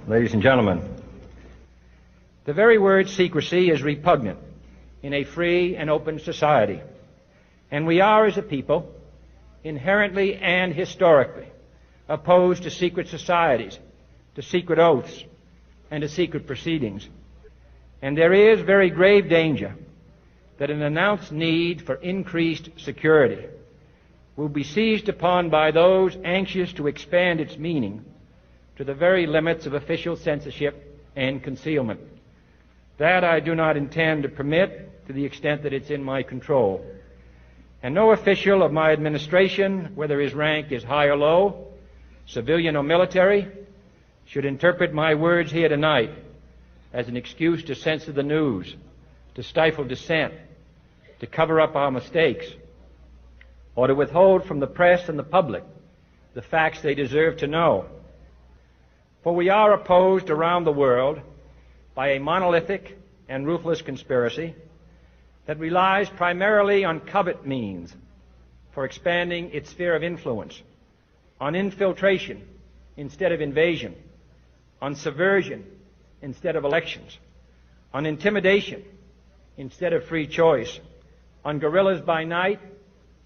Ladies and gentlemen, the very word secrecy is repugnant in a free and open society, and we are, as a people, inherently and historically opposed to secret societies, to secret oaths, and to secret proceedings. And there is very grave danger that an announced need for increased security will be seized upon by those anxious to expand its meaning to the very limits of official censorship and concealment. That I do not intend to permit to the extent that it's in my control. And no official of my administration, whether his rank is high or low, civilian or military, should interpret my words here tonight as an excuse to censor the news, to stifle dissent, to cover up our mistakes, or to withhold from the press and the public the facts they deserve to know. For we are opposed around the world by a monolithic and ruthless conspiracy that relies primarily on covert means for expanding its sphere of influence, on infiltration instead of invasion, on subversion instead of elections, on intimidation instead of free choice, on guerrillas by night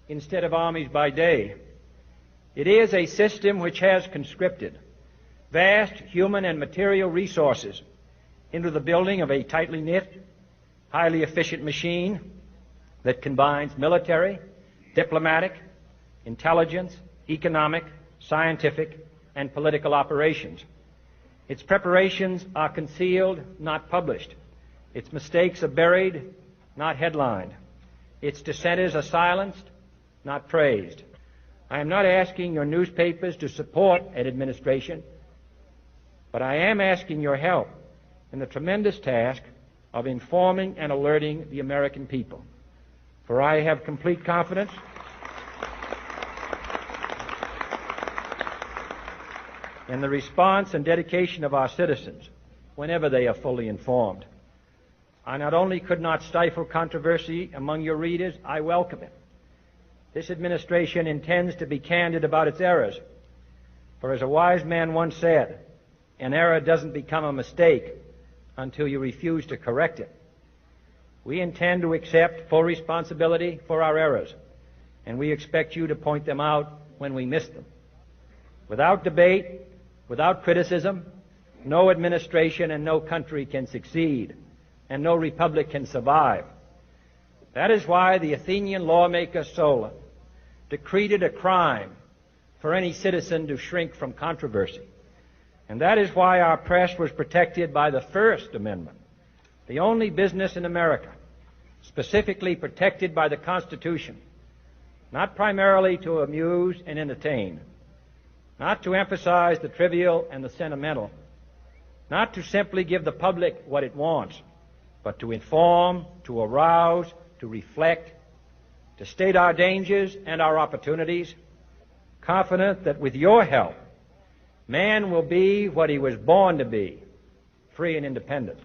instead of armies by day. It is a system which has conscripted vast human and material resources into the building of a tightly knit, highly efficient machine that combines military, diplomatic, intelligence, economic, scientific, and political operations. Its preparations are concealed, not published. Its mistakes are buried, not headlined. Its dissenters are silenced, not praised. I am not asking your newspapers to support an administration, but I am asking your help in the tremendous task of informing and alerting the American people. For I have complete confidence in the response and dedication of our citizens whenever they are fully informed. I not only could not stifle controversy among your readers, I welcome it. This administration intends to be candid about its errors. For as a wise man once said, an error doesn't become a mistake until you refuse to correct it. We intend to accept full responsibility for our errors, and we expect you to point them out when we miss them. Without debate, without criticism, no administration and no country can succeed, and no republic can survive. That is why the Athenian lawmaker Solon decreed it a crime for any citizen to shrink from controversy. And that is why our press was protected by the First Amendment, the only business in America specifically protected by the Constitution, not primarily to amuse and entertain, not to emphasize the trivial and the sentimental, not to simply give the public what it wants, but to inform, to arouse, to reflect, to state our dangers and our opportunities, confident that with your help, man will be what he was born to be, free and independent.